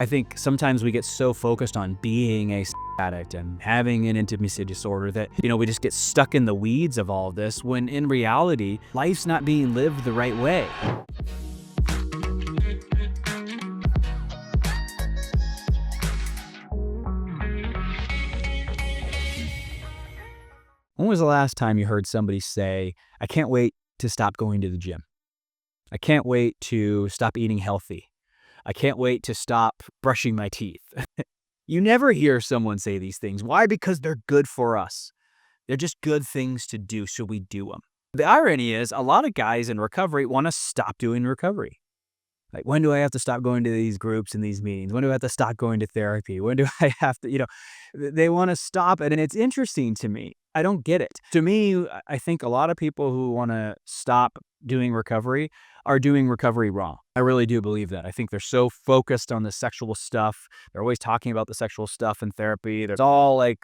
I think sometimes we get so focused on being a addict and having an intimacy disorder that, we just get stuck in the weeds of all this when in reality, life's not being lived the right way. When was the last time you heard somebody say, I can't wait to stop going to the gym? I can't wait to stop eating healthy. I can't wait to stop brushing my teeth. You never hear someone say these things. Why? Because they're good for us. They're just good things to do, so we do them. The irony is a lot of guys in recovery want to stop doing recovery. Like, when do I have to stop going to these groups and these meetings? When do I have to stop going to therapy? When do I have to, they want to stop it. And it's interesting to me. I don't get it. To me, I think a lot of people who want to stop doing recovery are doing recovery wrong. I really do believe that. I think they're so focused on the sexual stuff. They're always talking about the sexual stuff in therapy. There's all like,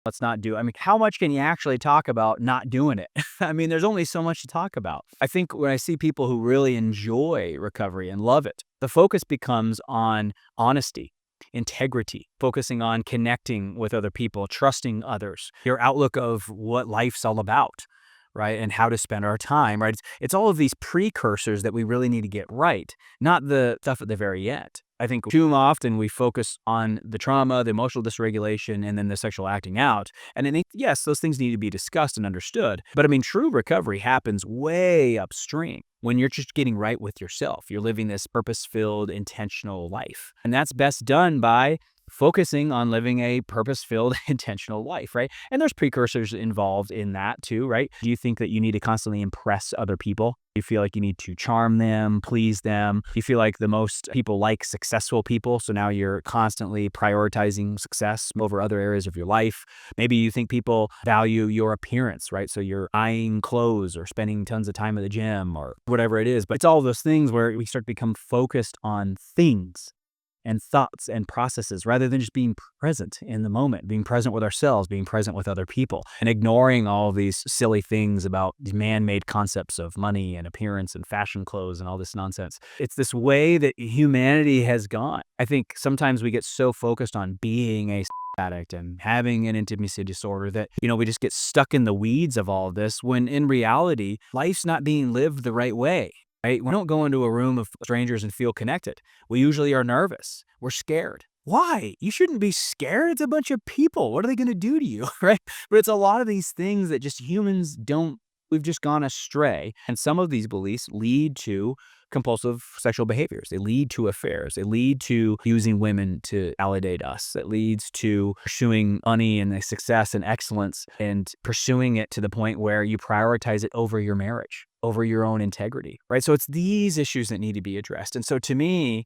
let's not do. I mean, how much can you actually talk about not doing it? I mean, there's only so much to talk about. I think when I see people who really enjoy recovery and love it, the focus becomes on honesty, integrity, focusing on connecting with other people, trusting others, your outlook of what life's all about, right? And how to spend our time, right? It's all of these precursors that we really need to get right, not the stuff at the very end. I think too often we focus on the trauma, the emotional dysregulation, and then the sexual acting out. And I think, yes, those things need to be discussed and understood. But I mean, true recovery happens way upstream when you're just getting right with yourself. You're living this purpose-filled, intentional life. And that's best done by focusing on living a purpose-filled, intentional life, right? And there's precursors involved in that too, right? Do you think that you need to constantly impress other people? You feel like you need to charm them, please them. You feel like the most people like successful people. So now you're constantly prioritizing success over other areas of your life. Maybe you think people value your appearance, right? So you're eyeing clothes or spending tons of time at the gym or whatever it is. But it's all those things where we start to become focused on things and thoughts and processes rather than just being present in the moment, being present with ourselves, being present with other people, and ignoring all of these silly things about man-made concepts of money and appearance and fashion clothes and all this nonsense. It's this way that humanity has gone. I think sometimes we get so focused on being a addict and having an intimacy disorder that, we just get stuck in the weeds of all of this when in reality, life's not being lived the right way. Right? We don't go into a room of strangers and feel connected. We usually are nervous. We're scared. Why? You shouldn't be scared. It's a bunch of people. What are they going to do to you? Right? But it's a lot of these things that just humans don't, we've just gone astray. And some of these beliefs lead to compulsive sexual behaviors. They lead to affairs. They lead to using women to validate us. It leads to pursuing money and the success and excellence and pursuing it to the point where you prioritize it over your marriage, over your own integrity, right? So it's these issues that need to be addressed. And so to me,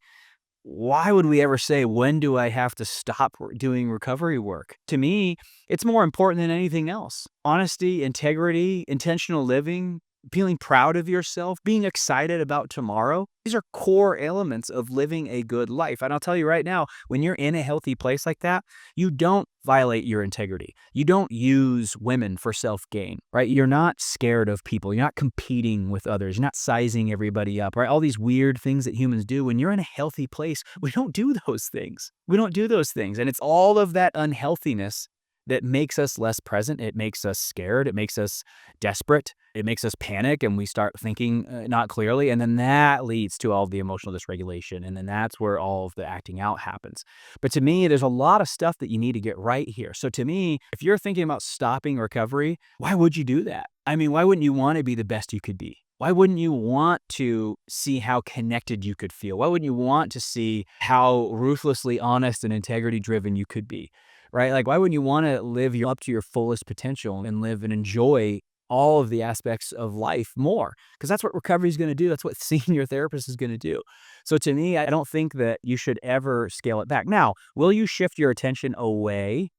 why would we ever say, when do I have to stop doing recovery work? To me, it's more important than anything else. Honesty, integrity, intentional living, feeling proud of yourself, being excited about tomorrow. These are core elements of living a good life. And I'll tell you right now, when you're in a healthy place like that, you don't violate your integrity. You don't use women for self-gain, right? You're not scared of people. You're not competing with others. You're not sizing everybody up, right? All these weird things that humans do. When you're in a healthy place, we don't do those things. We don't do those things. And it's all of that unhealthiness that makes us less present. It makes us scared. It makes us desperate. It makes us panic and we start thinking not clearly. And then that leads to all of the emotional dysregulation. And then that's where all of the acting out happens. But to me, there's a lot of stuff that you need to get right here. So to me, if you're thinking about stopping recovery, why would you do that? I mean, why wouldn't you want to be the best you could be? Why wouldn't you want to see how connected you could feel? Why wouldn't you want to see how ruthlessly honest and integrity driven you could be? Right? Like, why wouldn't you want to live up to your fullest potential and live and enjoy all of the aspects of life more? Because that's what recovery is going to do. That's what seeing your therapist is going to do. So to me, I don't think that you should ever scale it back. Now, will you shift your attention away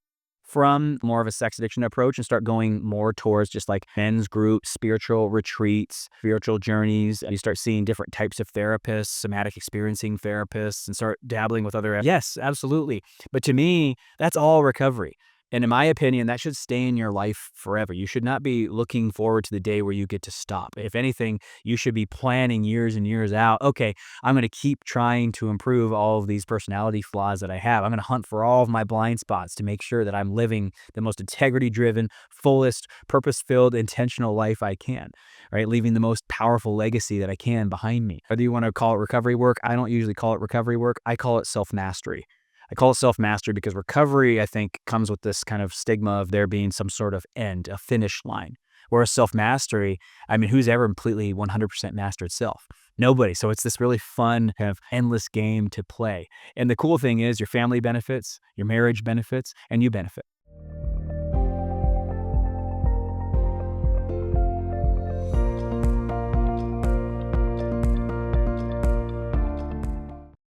from more of a sex addiction approach and start going more towards just like men's groups, spiritual retreats, spiritual journeys? You start seeing different types of therapists, somatic experiencing therapists, and start dabbling with other. Yes, absolutely. But to me, that's all recovery. And in my opinion, that should stay in your life forever. You should not be looking forward to the day where you get to stop. If anything, you should be planning years and years out. Okay, I'm going to keep trying to improve all of these personality flaws that I have. I'm going to hunt for all of my blind spots to make sure that I'm living the most integrity driven, fullest, purpose filled, intentional life I can, right? Leaving the most powerful legacy that I can behind me. Whether you want to call it recovery work, I don't usually call it recovery work. I call it self mastery. I call it self-mastery because recovery, I think, comes with this kind of stigma of there being some sort of end, a finish line. Whereas self-mastery, I mean, who's ever completely 100% mastered self? Nobody. So it's this really fun, kind of endless game to play. And the cool thing is your family benefits, your marriage benefits, and you benefit.